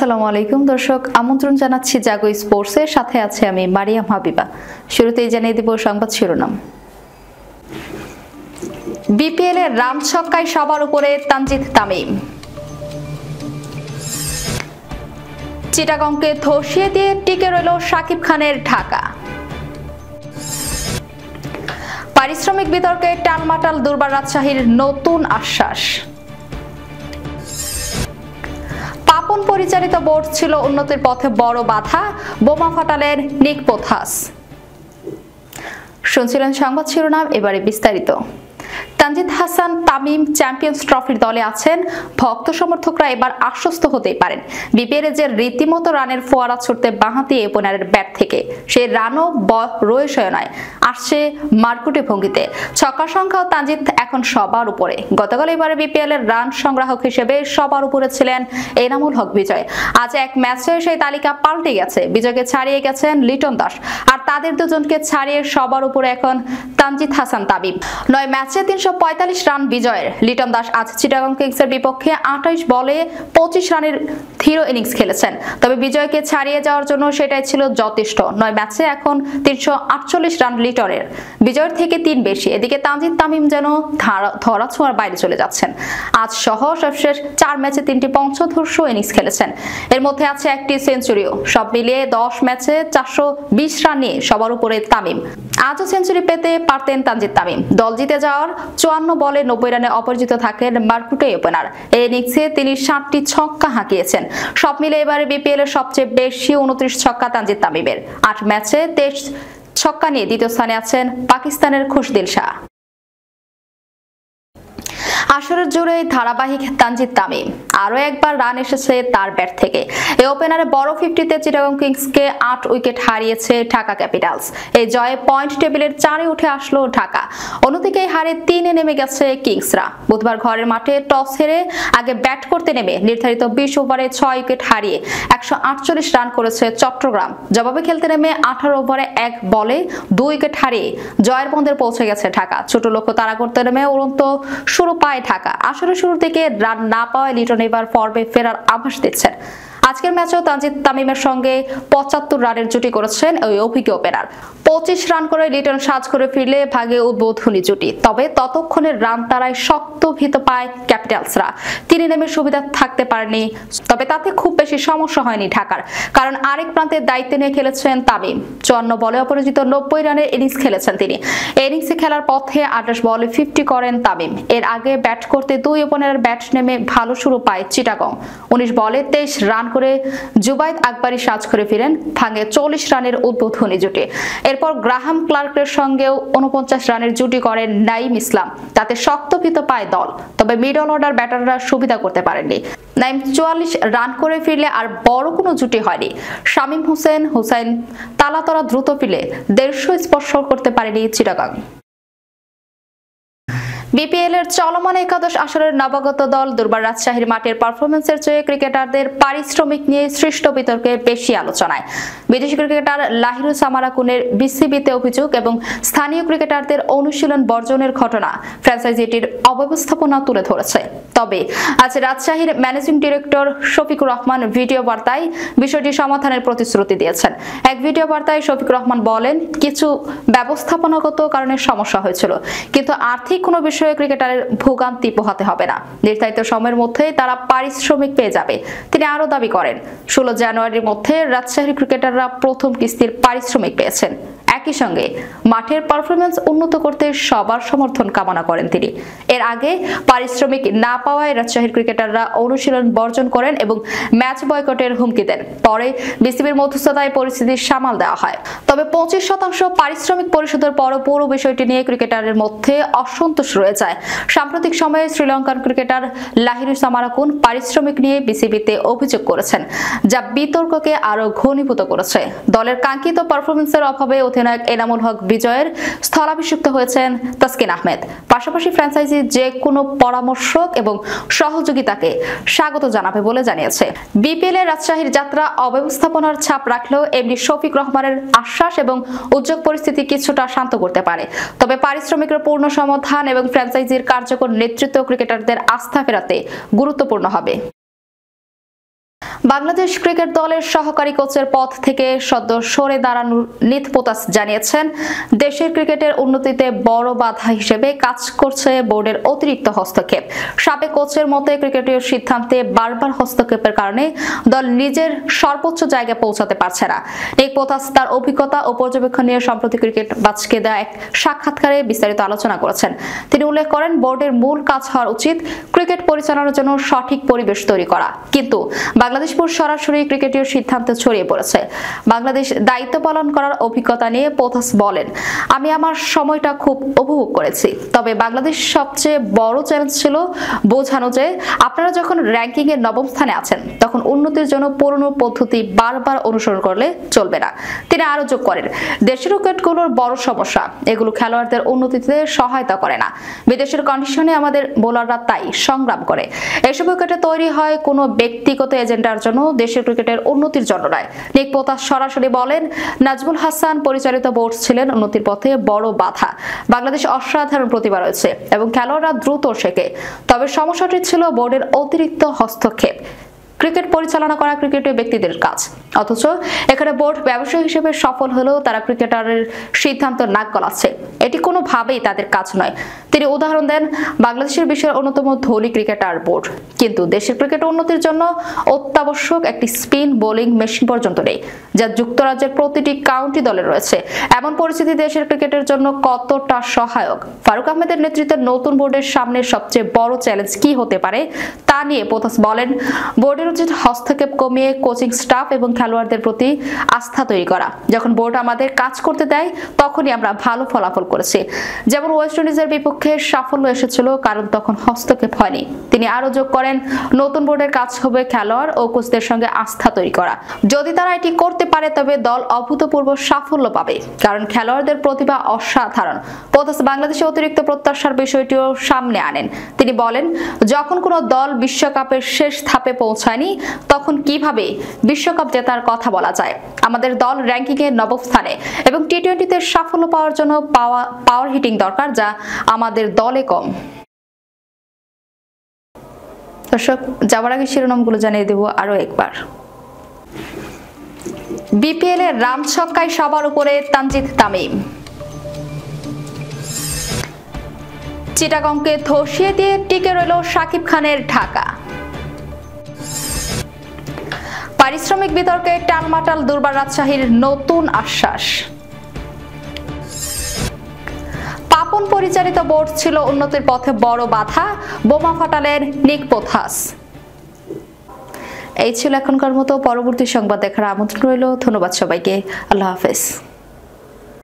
আসসালামু আলাইকুম দর্শক, আমন্ত্রণ জানাচ্ছি জাগো স্পোর্টসের সাথে আছে আমি মারিয়াম হাবিবা। শুরুতেই জানিয়ে দিব সংবাদ শিরোনাম। বিপিএল এর রান ছক্কায় সবার উপরে তানজিদ তামিম। চিটাগংকে ধসিয়ে দিয়ে টিকে রইল শাকিব খানের ঢাকা। পারিশ্রমিক বিতর্কে টালমাটাল দুর্বার রাজশাহীর নতুন আশ্বাস। পাপন পরিচালিত বোর্ড ছিল উন্নতির পথে বড় বাধা, বোমা ফাটালেন নিক পোথাস। শুনছিলেন সংবাদ শিরোনাম, এবারে বিস্তারিত। তানজিদ হাসান তামিম চ্যাম্পিয়ন্স ট্রফির দলে আছেন। ভক্ত সমর্থকরা এবার আশ্বস্ত হতেই পারেন। বিপিএল যে রীতিমতো রানের ফোয়ারা ছুটতে বাঁহাতি ওপেনারের ব্যাট থেকে সেই রানও রয়েসয় নয়, আসছে মারকুটে ভঙ্গিতে। ছক্কার সংখ্যাও তানজিদ এখন সবার উপরে। গতকাল এবারে বিপিএল এর রান সংগ্রাহক হিসেবে সবার উপরে ছিলেন এনামুল হক বিজয়। আজ এক ম্যাচে সেই তালিকা পাল্টে গেছে। বিজয়কে ছাড়িয়ে গেছেন লিটন দাস, আর তাদের দুজনকে ছাড়িয়ে সবার উপরে এখন তানজিদ হাসান তামিম। 9 ম্যাচে 345 রান বিজয়ের লিটন দাস আজ চিটাগং কিংসের বিপক্ষে 28 বলে 25 রানের ধীর ইনিংস খেলেছেন। তবে বিজয়কে ছাড়িয়ে যাওয়ার জন্য সেটাই ছিল যথেষ্ট। 9 ম্যাচে এখন 348 রান লিটনের, বিজয়ের থেকে 3 বেশি। এদিকে তানজিদ তামিম যেন ধরাছোঁয়ার বাইরে চলে যাচ্ছেন। আজ সহ সবশেষ 4 ম্যাচে 3টি পঞ্চধর্ষ ইনিংস খেলেছেন, এর মধ্যে আছে একটি সেঞ্চুরিও। সব মিলিয়ে 10 ম্যাচে 420 রান নিয়ে সবার উপরে তামিম। আজও সেঞ্চুরি পেতে পারতেন তানজিদ তামিম। দল জিতে যাওয়ার 54 বলে 90 রানে অপরাজিত থাকেন মারকুটে ওপেনার। এই ইনিংসে তিনি 7টি ছক্কা হাঁকিয়েছেন। সব মিলে এবারে বিপিএল এর সবচেয়ে বেশি 29 ছক্কা তানজিদ তামিমের। 8 ম্যাচে 23 ছক্কা নিয়ে দ্বিতীয় স্থানে আছেন পাকিস্তানের খুশদিল শাহ। আসরের জুড়ে ধারাবাহিক তানজিদ তামিম। আরো একবার রান এসেছে তার ব্যাট থেকে। এই ওপেনারে বড় 50তে চিটাগং কিংসকে 8 উইকেট হারিয়েছে ঢাকা ক্যাপিটালস। এই জয়ে পয়েন্ট টেবিলের 4-এ উঠে আসলো ঢাকা। অন্যদিকে হারে 3-এ নেমে গেছে কিংসরা। বুধবার ঘরের মাঠে টস হেরে আগে ব্যাট করতে নেমে নির্ধারিত 20 ওভারে 6 উইকেট হারিয়ে 148 রান করেছে চট্টগ্রাম। জবাবে খেলতে নেমে 18 ওভারে 1 বলে 2 উইকেট হারিয়ে জয়ের বন্দরে পৌঁছে গেছে ঢাকা। ছোট লক্ষ্য তাড়া করতে নেমে উড়ন্ত শুরু পায় ঢাকা। আসলে শুরু থেকে রান না পাওয়ায় লিটন এবার ফর্মে ফেরার আভাস দিচ্ছেন। আজকের ম্যাচেও তানজিদ তামিমের সঙ্গে 75 রানের জুটি করেছেন ওই অভিজ্ঞ ওপেনার। 25 রান করে লিটন সাজ করে ফিরলে ভাগে উদ্বোধনী জুটি। তবে ততক্ষণে রান তারায় শক্ত ভীত পায় ক্যাপিটালসরা। তিনি নেমে সুবিধা থাকতে পারেনি, তবে তাতে খুব বেশি সমস্যা হয়নি ঢাকার, কারণ আরেক প্রান্তের দায়িত্ব নিয়ে খেলেছেন তামিম। 54 বলে অপরাজিত 90 রানের ইনিংস খেলেছেন তিনি। এই ইনিংসে খেলার পথে 28 বলে 50 করেন তামিম। এর আগে ব্যাট করতে 2 ওপেনারের ব্যাট নেমে ভালো শুরু পায় চিটাগং। 19 বলে 23 রান করে জুবাইদ আকবরী সাজ করে ফিরেন, ভাঙে 40 রানের উদ্বোধনী জুটি। এরপর গ্রাহাম ক্লার্কের সঙ্গেও 49 রানের জুটি করেন নাইম ইসলাম। তাতে শক্ত ভীত পায় দল, তবে মিডল অর্ডার ব্যাটাররা সুবিধা করতে পারেননি। নাইম 44 রান করে ফিরলে আর বড় কোনো জুটি হয়নি। শামীম হুসাইন তালাতলা দ্রুত ফিরলে 150 স্পর্শ করতে পারেনি চিটাগং। বিপিএল এর চলমান একাদশ আসরের নবাগত দল দুর্বার রাজশাহীর মাঠের পারফরম্যান্সের চেয়ে ক্রিকেটারদের পারিশ্রমিক নিয়ে সৃষ্ট বিতর্কে বেশি আলোচনায়। বিদেশি ক্রিকেটার লাহিরু সামারাকুনের বিসিবিতে অভিযোগ এবং স্থানীয় ক্রিকেটারদের অনুশীলন বর্জনের ঘটনা ফ্র্যাঞ্চাইজিটির অব্যবস্থাপনা তুলে ধরেছে। তবে আজ রাজশাহীর managing director Shafiqur Rahman video বার্তায় বিষয়টি সমাধানের প্রতিশ্রুতি দিয়েছেন। এক ভিডিও বার্তায় শফিকুর রহমান বলেন, কিছু ব্যবস্থাপনাগত কারণে সমস্যা হয়েছিল, কিন্তু আর্থিক কোনো ক্রিকেটারের ভোগান্তি পোহাতে হবে না। নির্ধারিত সময়ের মধ্যে তারা পারিশ্রমিক পেয়ে যাবে। তিনি আরো দাবি করেন, 16 জানুয়ারির মধ্যে রাজশাহীর ক্রিকেটাররা প্রথম কিস্তির পারিশ্রমিক পেয়েছেন। একই সঙ্গে মাঠের পারফরম্যান্স উন্নত করতে সবার সমর্থন কামনা করেন তিনি। এর আগে পারিশ্রমিক না পাওয়ায় রাজশাহীর ক্রিকেটাররা অনুশীলন বর্জন করেন এবং ম্যাচ বয়কটের হুমকি দেন। পরে বিসিবির মধ্যস্থতায় পরিস্থিতি সামাল দেওয়া হয়। তবে 25% পারিশ্রমিক পরিশোধের পরও পুরো বিষয়টি নিয়ে ক্রিকেটারের মধ্যে অসন্তোষ রয়ে যায়। সাম্প্রতিক সময়ে শ্রীলঙ্কান ক্রিকেটার লাহিরু সামারাকুন পারিশ্রমিক নিয়ে বিসিবিতে অভিযোগ করেছেন, যা বিতর্ককে আরো ঘনীভূত করেছে। দলের কাঙ্ক্ষিত পারফরম্যান্সের অভাবে অধিনায়ক এনামুল হক বিজয়ের স্থলাভিষিক্ত হয়েছেন তাসকিন আহমেদ। পাশাপাশি ফ্র্যাঞ্চাইজি যে কোনো পরামর্শক এবং সহযোগিতাকে স্বাগত জানাবে বলে জানিয়েছে। বিপিএল এর রাজশাহীর যাত্রা অব্যবস্থাপনার ছাপ রাখলেও এমডি শফিক রহমানের আশ্বাস এবং উদ্যোগ পরিস্থিতি কিছুটা শান্ত করতে পারে। তবে পারিশ্রমিকের পূর্ণ সমাধান এবং ফ্র্যাঞ্চাইজির কার্যকর নেতৃত্ব ক্রিকেটারদের আস্থা ফেরাতে গুরুত্বপূর্ণ হবে। বাংলাদেশ ক্রিকেট দলের সহকারী কোচের পদ থেকে সদ্য সরে দাঁড়ানোর নিত পোতাস জানিয়েছেন, দেশের ক্রিকেটের উন্নতিতে বড় বাধা হিসেবে কাজ করছে বোর্ডের অতিরিক্ত হস্তক্ষেপ। সাবেক কোচের মতে ক্রিকেটীয় সিদ্ধান্তে বারবার হস্তক্ষেপের কারণে দল নিজের সর্বোচ্চ জায়গায় পৌঁছাতে পারছে না। নিক পোতাস তার অভিজ্ঞতা ও পর্যবেক্ষণ নিয়ে সম্প্রতি ক্রিকেট বাজকে দেওয়া এক সাক্ষাৎকারে বিস্তারিত আলোচনা করেছেন। তিনি উল্লেখ করেন, বোর্ডের মূল কাজ হওয়া উচিত ক্রিকেট পরিচালনার জন্য সঠিক পরিবেশ তৈরি করা, কিন্তু বাংলাদেশ বোর্ড সরাসরি ক্রিকেটীয় সিদ্ধান্তে ছড়িয়ে পড়েছে। বাংলাদেশ দায়িত্ব পালন করার অভিজ্ঞতা নিয়ে পোতাস বলেন, আমি আমার সময়টা খুব উপভোগ করেছি, তবে বাংলাদেশ সবচেয়ে বড় চ্যালেঞ্জ ছিল বোঝানো যে আপনারা যখন র্যাঙ্কিং এর নবম স্থানে আছেন তখন উন্নতির জন্য পুরনো পদ্ধতি বারবার অনুসরণ করলে চলবে না। তিনি আরো যোগ করেন, দেশের উইকেটগুলোর বড় সমস্যা, এগুলো খেলোয়াড়দের উন্নতিতে সহায়তা করে না। বিদেশের কন্ডিশনে আমাদের বোলাররা তাই সংগ্রাম করে। এসব উইকেটে তৈরি হয় কোনো ব্যক্তিগত এজেন্ডার জন্য, দেশের ক্রিকেটের উন্নতির জন্য নয়। নিক পোতাস সরাসরি বলেন, নাজমুল হাসান পরিচালিত বোর্ড ছিলেন উন্নতির পথে বড় বাধা। বাংলাদেশ অসাধারণ প্রতিভা রয়েছে এবং খেলোয়াড়রা দ্রুত শেখে, তবে সমস্যাটি ছিল বোর্ডের অতিরিক্ত হস্তক্ষেপ। ক্রিকেট পরিচালনা করা ক্রিকেটীয় ব্যক্তিদের কাজ, অথচ এখানে বোর্ড ব্যবসায়ী হিসেবে সফল হলেও তারা ক্রিকেটারের সিদ্ধান্ত নাক গলাচ্ছে। এটি কোনোভাবেই তাদের কাজ নয়। তিনি উদাহরণ দেন, বাংলাদেশের বিশ্বের অন্যতম ধনী ক্রিকেটার বোর্ড, কিন্তু দেশের ক্রিকেট উন্নতির জন্য অত্যাবশ্যক একটি স্পিন বোলিং মেশিন পর্যন্ত নেই, যা যুক্তরাজ্যের প্রতিটি কাউন্টি দলে রয়েছে। এমন পরিস্থিতি দেশের ক্রিকেটের জন্য কতটা সহায়ক? ফারুক আহমেদের নেতৃত্বে নতুন বোর্ডের সামনে সবচেয়ে বড় চ্যালেঞ্জ কি হতে পারে তা নিয়ে পোতাস বলেন, বোর্ডের উচিত হস্তক্ষেপ কমিয়ে কোচিং স্টাফ এবং খেলোয়াড়দের প্রতি আস্থা তৈরি করা। যখন বোর্ড আমাদের কাজ করতে দেয় তখনই আমরা ভালো ফলাফল করেছি। যেমন ওয়েস্ট ইন্ডিজের বিপক্ষে সাফল্য এসেছিল কারণ তখন হস্তক্ষেপ হয়নি। তিনি আরো যোগ করেন, নতুন বোর্ডের কাজ হবে খেলোয়াড় ও কোচদের সঙ্গে আস্থা তৈরি করা। যদি তারা এটি করতে পারে তবে দল অভূতপূর্ব সাফল্য পাবে, কারণ খেলোয়াড়দের প্রতিভা অসাধারণ। পোতাস বাংলাদেশের অতিরিক্ত প্রত্যাশার বিষয়টিও সামনে আনেন। তিনি বলেন, যখন কোনো দল বিশ্বকাপের শেষ ধাপে পৌঁছায়নি তখন কিভাবে বিশ্বকাপ জেতার কথা বলা যায়? আমাদের দল র্যাঙ্কিং এর নবম স্থানে এবং টি-20তে সাফল্য পাওয়ার জন্য পাওয়ার হিটিং দরকার, যা আমাদের দলে কম। দর্শক, যাওয়ার আগে শিরোনামগুলো জানিয়ে দেব আরো একবার। বিপিএল এর রান ছক্কায় সবার উপরে তানজিদ তামিম। চিটাগংকে ধসিয়ে দিয়ে টিকে রইল শাকিব খানের ঢাকা। পারিশ্রমিক বিতর্কে টালমাটাল দুর্বার রাজশাহীর নতুন আশ্বাস। পাপন পরিচালিত বোর্ড ছিল উন্নতির পথে বড় বাধা, বোমা ফাটালেন নিক পোতাস। এই ছিল এখনকার মতো। পরবর্তী সংবাদ দেখার আমন্ত্রণ রইল। ধন্যবাদ সবাইকে। আল্লাহ হাফেজ।